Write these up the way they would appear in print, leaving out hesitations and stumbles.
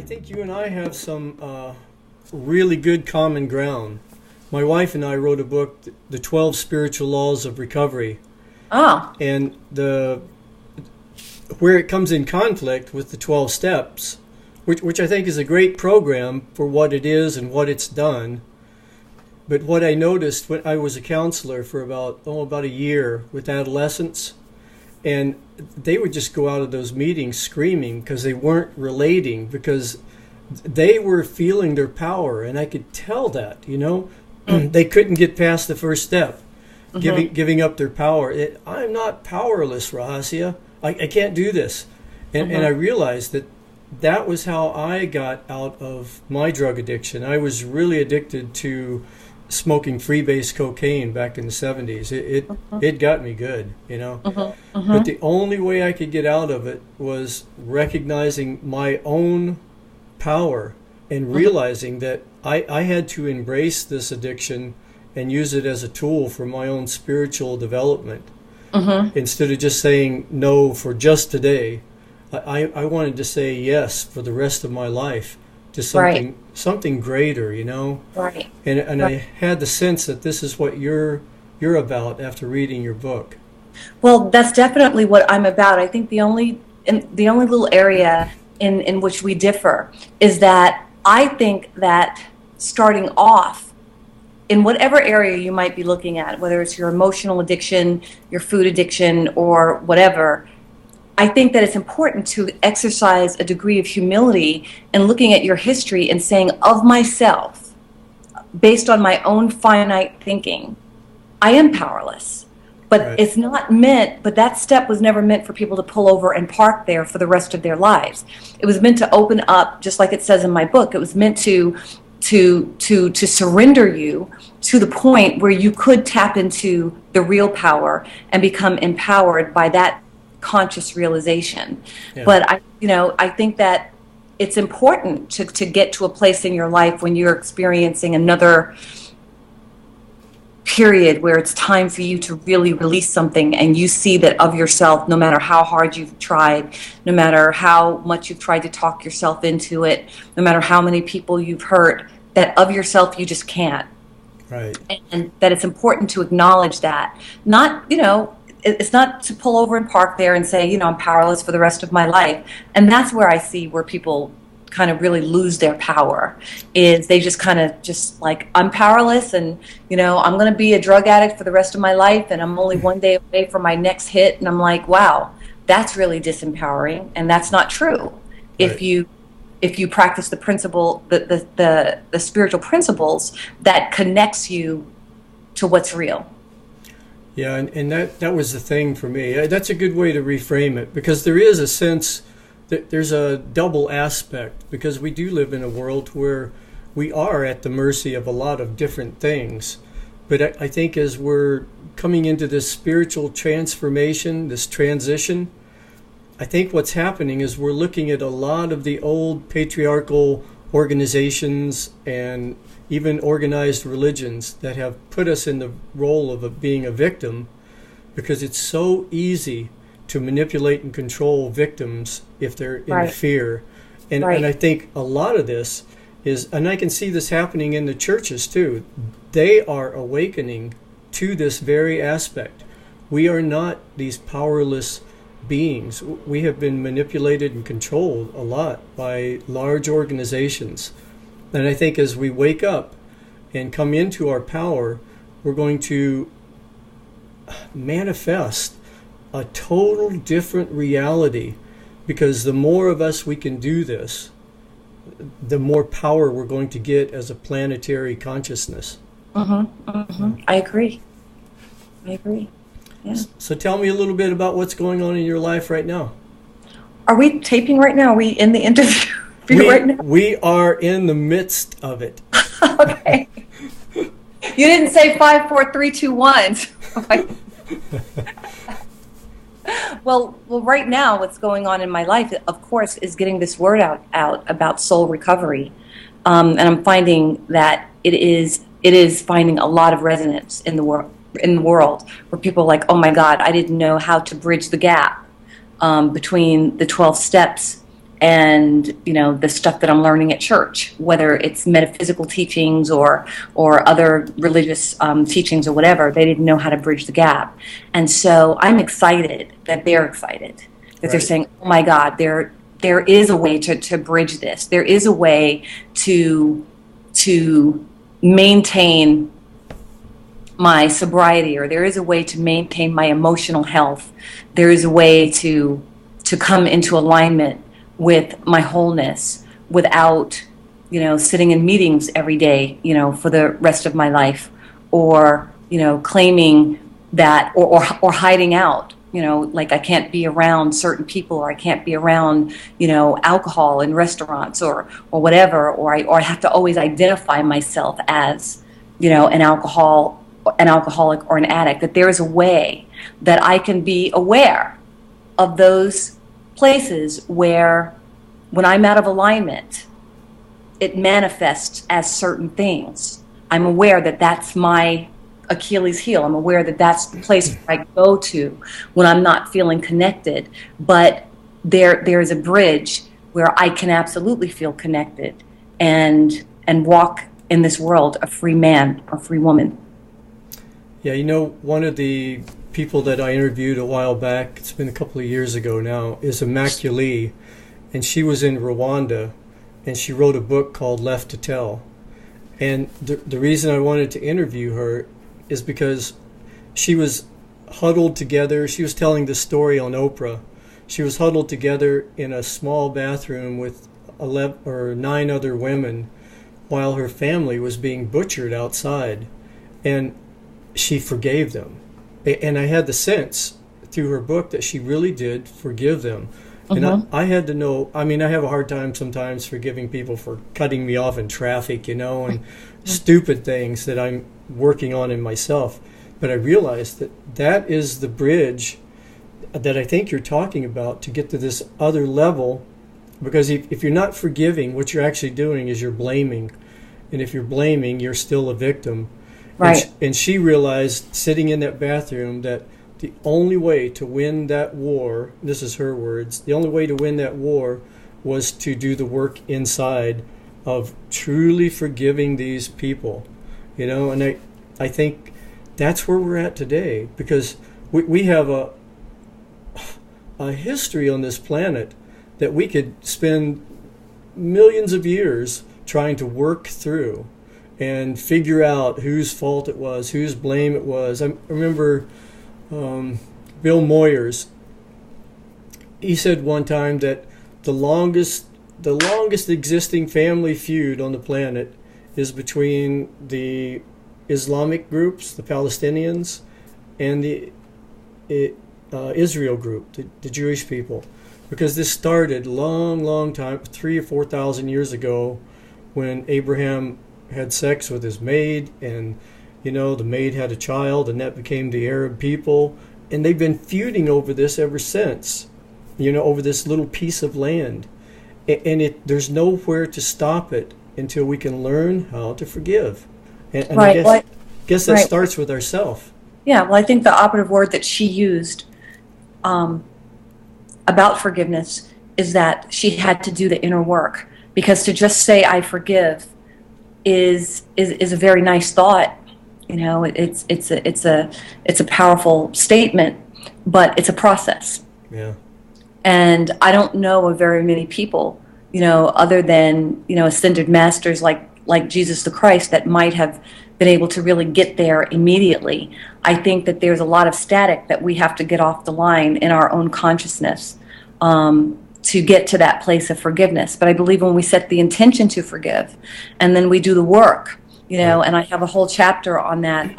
think you and I have some really good common ground. My wife and I wrote a book, The 12 Spiritual Laws of Recovery. Oh. And where it comes in conflict with the 12 steps, which I think is a great program for what it is and what it's done. But what I noticed when I was a counselor for about a year with adolescents, and they would just go out of those meetings screaming because they weren't relating, because they were feeling their power, and I could tell that, they couldn't get past the first step, giving up their power. I'm not powerless, Rahasia. I can't do this. And I realized that was how I got out of my drug addiction. I was really addicted to smoking freebase cocaine back in the 70s. It got me good, But the only way I could get out of it was recognizing my own power and realizing that I had to embrace this addiction and use it as a tool for my own spiritual development. Instead of just saying no for just today, I wanted to say yes for the rest of my life to something greater, Right. And I had the sense that this is what you're about after reading your book. Well, that's definitely what I'm about. I think the only little area in which we differ is that I think that starting off in whatever area you might be looking at, whether it's your emotional addiction, your food addiction, or whatever, I think that it's important to exercise a degree of humility in looking at your history and saying, of myself, based on my own finite thinking, I am powerless. But it's not meant, but that step was never meant for people to pull over and park there for the rest of their lives. It was meant to open up, just like it says in my book, it was meant to surrender you to the point where you could tap into the real power and become empowered by that conscious realization. Yeah. But I think that it's important to get to a place in your life when you're experiencing another period where it's time for you to really release something, and you see that of yourself, no matter how hard you've tried, no matter how much you've tried to talk yourself into it, no matter how many people you've hurt, that of yourself you just can't. Right. And that it's important to acknowledge that. Not, it's not to pull over and park there and say, I'm powerless for the rest of my life. And that's where I see where people kind of really lose their power, is they just kind of just like, I'm powerless, and I'm going to be a drug addict for the rest of my life, and I'm only one day away from my next hit. And I'm like, wow, that's really disempowering, and that's not true. Right. If you practice the principle, the spiritual principles that connects you to what's real. Yeah, and that was the thing for me. That's a good way to reframe it, because there is a sense that there's a double aspect, because we do live in a world where we are at the mercy of a lot of different things. But I think as we're coming into this spiritual transformation, this transition, I think what's happening is we're looking at a lot of the old patriarchal organizations and even organized religions that have put us in the role of being a victim, because it's so easy to manipulate and control victims if they're in fear. And I think a lot of this is, and I can see this happening in the churches too, they are awakening to this very aspect. We are not these powerless beings. We have been manipulated and controlled a lot by large organizations. And I think as we wake up and come into our power, we're going to manifest a total different reality, because the more of us we can do this, the more power we're going to get as a planetary consciousness. I agree. Yeah. So tell me a little bit about what's going on in your life right now. Are we taping right now? Are we in the interview right now? We are in the midst of it. Okay. You didn't say 5, 4, 3, 2, 1. Well, right now, what's going on in my life, of course, is getting this word out about soul recovery, and I'm finding that it is finding a lot of resonance in the world, where people are like, oh my God, I didn't know how to bridge the gap between the 12 steps and the stuff that I'm learning at church, whether it's metaphysical teachings or other religious teachings or whatever. They didn't know how to bridge the gap, and so I'm excited that they're excited that they're saying, "Oh my God, there is a way to bridge this. There is a way to maintain my sobriety, or there is a way to maintain my emotional health. There is a way to come into alignment with my wholeness without, sitting in meetings every day, for the rest of my life, or, claiming that, or hiding out, like I can't be around certain people, or I can't be around, alcohol in restaurants or whatever, or I have to always identify myself as, an alcoholic or an addict. That there is a way that I can be aware of those places where, when I'm out of alignment, it manifests as certain things. I'm aware that that's my Achilles heel. I'm aware that that's the place where I go to when I'm not feeling connected. But there is a bridge where I can absolutely feel connected and walk in this world a free man or free woman. Yeah, one of the people that I interviewed a while back, it's been a couple of years ago now, is Immaculée, and she was in Rwanda, and she wrote a book called Left to Tell. And the reason I wanted to interview her is because she was huddled together. She was telling this story on Oprah. She was huddled together in a small bathroom with 11 or 9 other women while her family was being butchered outside. And she forgave them. And I had the sense through her book that she really did forgive them. And I had to know, I have a hard time sometimes forgiving people for cutting me off in traffic, and stupid things that I'm working on in myself. But I realized that is the bridge that I think you're talking about to get to this other level. Because if you're not forgiving, what you're actually doing is you're blaming. And if you're blaming, you're still a victim. Right. And she realized, sitting in that bathroom, that the only way to win that war, this is her words, the only way to win that war was to do the work inside of truly forgiving these people. And I think that's where we're at today, because we have a history on this planet that we could spend millions of years trying to work through and figure out whose fault it was, whose blame it was. I remember Bill Moyers. He said one time that the longest existing family feud on the planet is between the Islamic groups, the Palestinians, and the Israel group, the Jewish people, because this started long time, 3,000 or 4,000 years ago, when Abraham had sex with his maid, and the maid had a child, and that became the Arab people, and they've been feuding over this ever since, over this little piece of land, and there's nowhere to stop it until we can learn how to forgive, and right. I guess that starts with ourselves. Yeah, well, I think the operative word that she used about forgiveness is that she had to do the inner work, because to just say I forgive is a very nice thought. It's a powerful statement, but it's a process. Yeah. And I don't know of very many people, other than ascended masters like Jesus the Christ, that might have been able to really get there immediately. I think that there's a lot of static that we have to get off the line in our own consciousness to get to that place of forgiveness. But I believe when we set the intention to forgive, and then we do the work, and I have a whole chapter on that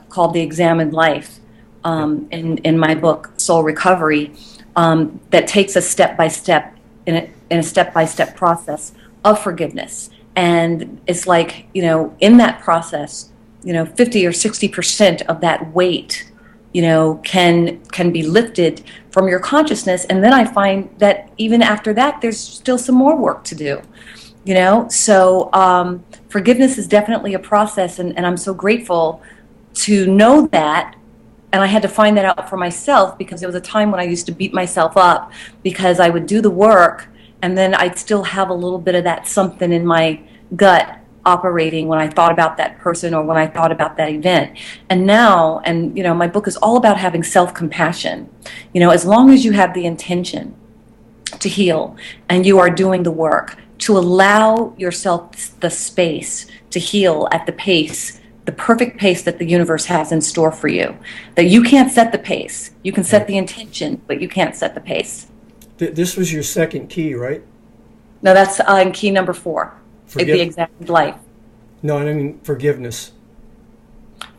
called The Examined Life in my book, Soul Recovery, that takes us step by step in a step-by-step process of forgiveness. And it's like, in that process, 50 or 60% of that weight, can be lifted from your consciousness. And then I find that even after that, there's still some more work to do, So forgiveness is definitely a process. And I'm so grateful to know that. And I had to find that out for myself, because there was a time when I used to beat myself up because I would do the work and then I'd still have a little bit of that something in my gut operating when I thought about that person or when I thought about that event. And now, and my book is all about having self-compassion. As long as you have the intention to heal and you are doing the work, to allow yourself the space to heal at the pace, the perfect pace that the universe has in store for you. That you can't set the pace. You can set the intention, but you can't set the pace. This was your second key, right? No, that's in key number 4. The exact life. No, I mean forgiveness.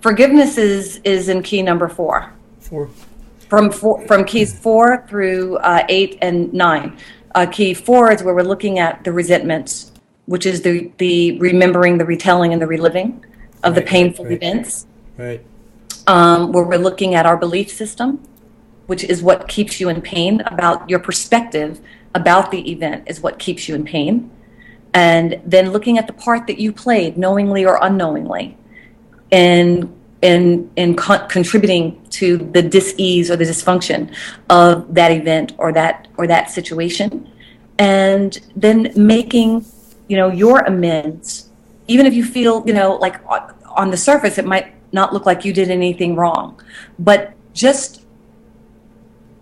Forgiveness is in key number 4. 4. From keys 4 through 8 and 9. Key 4 is where we're looking at the resentments, which is the remembering, the retelling, and the reliving of the painful events. Right. Where we're looking at our belief system, which is what keeps you in pain. About your perspective about the event is what keeps you in pain. And then looking at the part that you played, knowingly or unknowingly, in contributing to the dis-ease or the dysfunction of that event or that situation, and then making your amends, even if you feel like on the surface it might not look like you did anything wrong, but just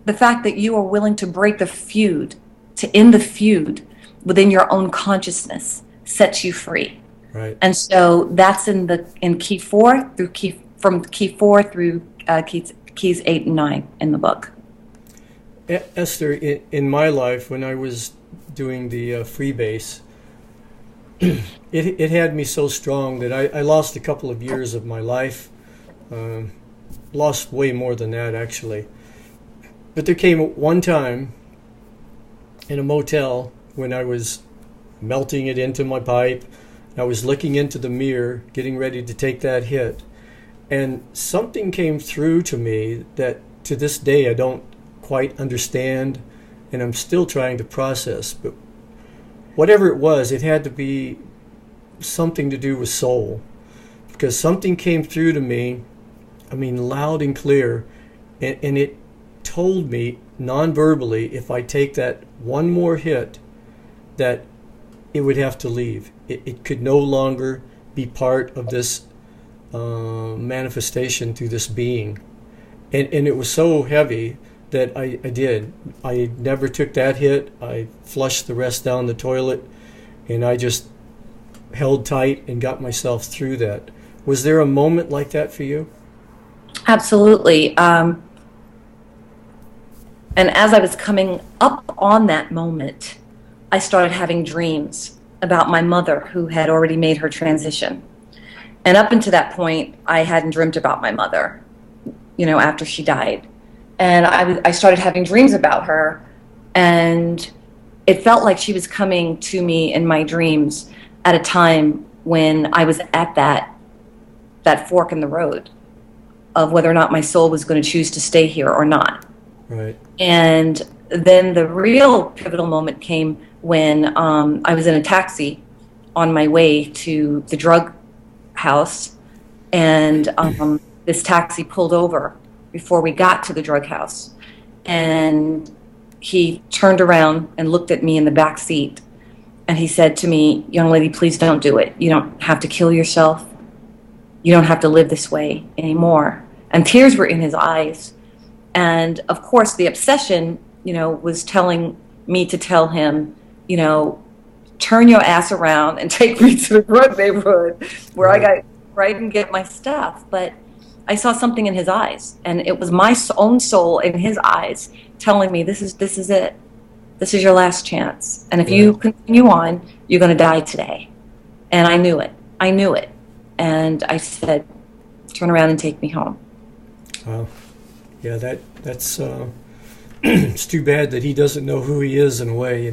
the fact that you are willing to break the feud, to end the feud within your own consciousness, sets you free. Right. And so that's in key 4 through from key 4 through keys 8 and 9 in the book. Esther, in my life, when I was doing the freebase, it had me so strong that I lost a couple of years of my life. Lost way more than that, actually. But there came one time in a motel when I was melting it into my pipe. I was looking into the mirror, getting ready to take that hit. And something came through to me that to this day I don't quite understand, and I'm still trying to process. But whatever it was, it had to be something to do with soul. Because something came through to me, loud and clear, and it told me non-verbally, if I take that one more hit, that it would have to leave. It could no longer be part of this manifestation through this being. And it was so heavy that I did. I never took that hit. I flushed the rest down the toilet, and I just held tight and got myself through that. Was there a moment like that for you? Absolutely. And as I was coming up on that moment, I started having dreams about my mother, who had already made her transition. And up until that point, I hadn't dreamt about my mother, after she died. And I started having dreams about her, and it felt like she was coming to me in my dreams at a time when I was at that fork in the road of whether or not my soul was going to choose to stay here or not. Right. And then the real pivotal moment came when I was in a taxi on my way to the drug house, and this taxi pulled over before we got to the drug house, and he turned around and looked at me in the back seat, and he said to me, "Young lady, please don't do it. You don't have to kill yourself. You don't have to live this way anymore." And tears were in his eyes. And of course, the obsession, was telling me to tell him, turn your ass around and take me to the drug neighborhood where I got right and get my stuff. But I saw something in his eyes, and it was my own soul in his eyes telling me, this is it. This is your last chance. And if you continue on, you're going to die today. And I knew it. And I said, turn around and take me home. Wow. Yeah, that's it's too bad that he doesn't know who he is in a way,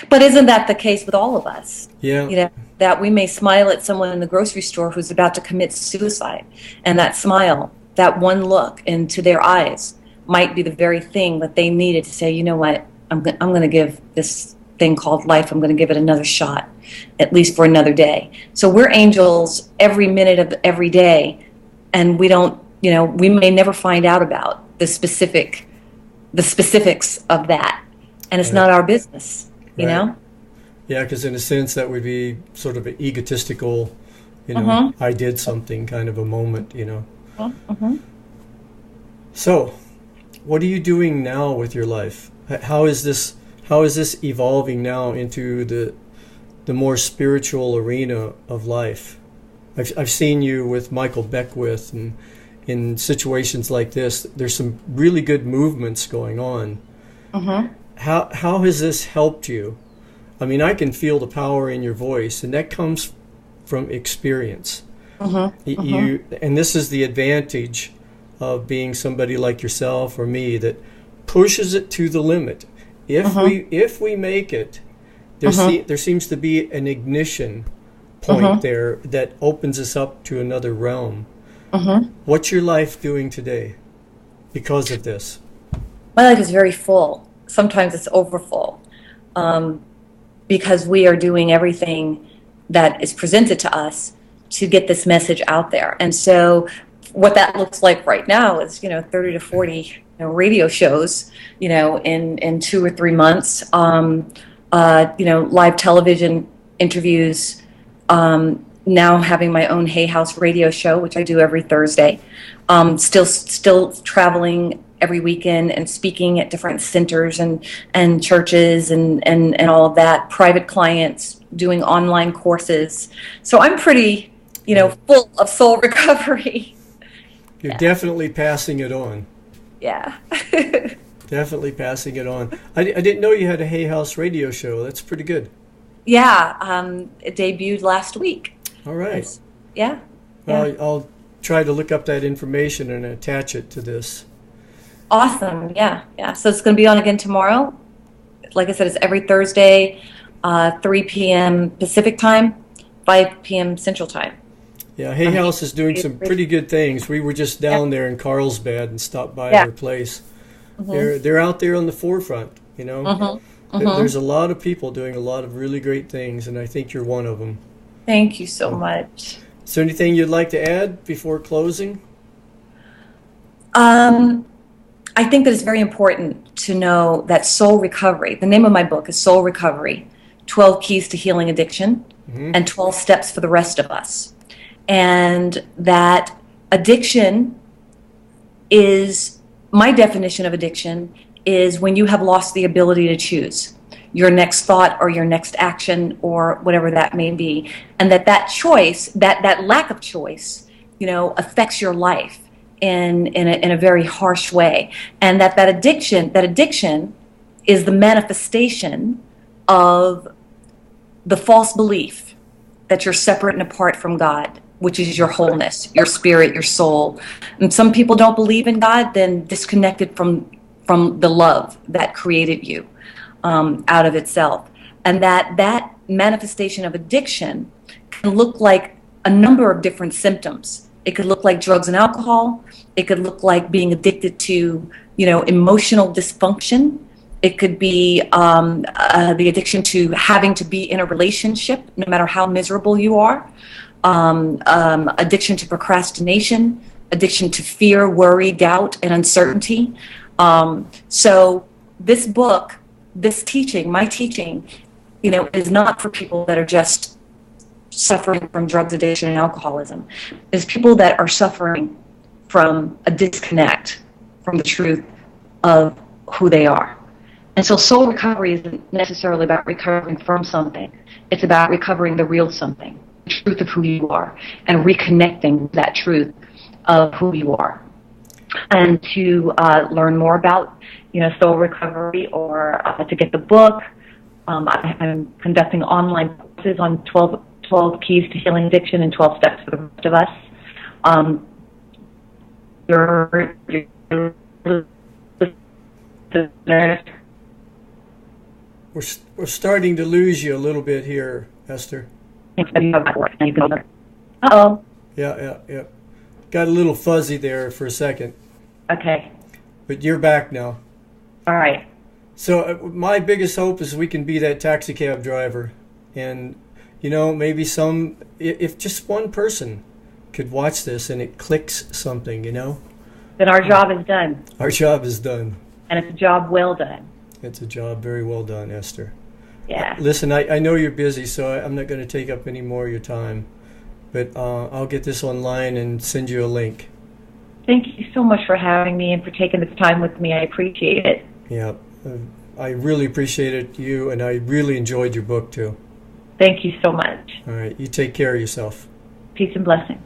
But isn't that the case with all of us? Yeah. That we may smile at someone in the grocery store who's about to commit suicide, and that smile, that one look into their eyes might be the very thing that they needed to say, you know what, I'm going to give this thing called life, I'm going to give it another shot, at least for another day. So we're angels every minute of every day, and we don't, we may never find out about the specifics of that, and it's not our business, you know. Yeah, because in a sense that would be sort of an egotistical, I did something kind of a moment, So, what are you doing now with your life? How is this evolving now into the more spiritual arena of life? I've seen you with Michael Beckwith, and in situations like this, there's some really good movements going on. How has this helped you? I mean, I can feel the power in your voice, and that comes from experience. And this is the advantage of being somebody like yourself or me that pushes it to the limit. If we make it, there seems to be an ignition point there that opens us up to another realm. What's your life doing today because of this? My life is very full. Sometimes it's overfull. Because we are doing everything that is presented to us to get this message out there. And so what that looks like right now is, 30 to 40 radio shows, in 2 or 3 months, live television interviews, now having my own Hay House radio show, which I do every Thursday, still traveling every weekend and speaking at different centers and churches and all of that, private clients, doing online courses. So I'm pretty, full of soul recovery. You're definitely passing it on. Yeah. Definitely passing it on. I didn't know you had a Hay House radio show. That's pretty good. Yeah. It debuted last week. All right. Yeah. Well, I'll try to look up that information and attach it to this. Awesome. Yeah. So it's going to be on again tomorrow. Like I said, it's every Thursday, 3 p.m. Pacific time, 5 p.m. Central time. Yeah, Hay House is doing some pretty good things. We were just down there in Carlsbad and stopped by their place. They're out there on the forefront, There's a lot of people doing a lot of really great things, and I think you're one of them. Thank you so much. Is there anything you'd like to add before closing? I think that it's very important to know that soul recovery, the name of my book is Soul Recovery, 12 Keys to Healing Addiction and 12 Steps for the Rest of Us. And that addiction is, my definition of addiction is when you have lost the ability to choose your next thought or your next action or whatever that may be. And that choice, that lack of choice, affects your life in a very harsh way, and that addiction is the manifestation of the false belief that you're separate and apart from God, which is your wholeness, your spirit, your soul. And some people don't believe in God, then disconnected from the love that created you out of itself, and that manifestation of addiction can look like a number of different symptoms. It could look like drugs and alcohol. It could look like being addicted to, emotional dysfunction. It could be the addiction to having to be in a relationship, no matter how miserable you are. Addiction to procrastination, addiction to fear, worry, doubt, and uncertainty. So this book, this teaching, my teaching, is not for people that are just suffering from drugs addiction and alcoholism. It's people that are suffering from a disconnect from the truth of who they are. And so soul recovery isn't necessarily about recovering from something. It's about recovering the real something, the truth of who you are, and reconnecting with that truth of who you are. And to learn more about, soul recovery, or to get the book, I'm conducting online courses on 12 Keys to Healing Addiction and 12 Steps for the Rest of Us. We're starting to lose you a little bit here, Esther. Uh-oh. Yeah. Got a little fuzzy there for a second. Okay. But you're back now. All right. So my biggest hope is we can be that taxi cab driver. And, maybe if just one person could watch this and it clicks something, you know? Then our job is done. Our job is done. And it's a job well done. It's a job very well done, Esther. Yeah. Listen, I know you're busy, so I'm not going to take up any more of your time. But I'll get this online and send you a link. Thank you so much for having me and for taking this time with me. I appreciate it. Yeah, I really appreciated you, and I really enjoyed your book, too. Thank you so much. All right, you take care of yourself. Peace and blessings.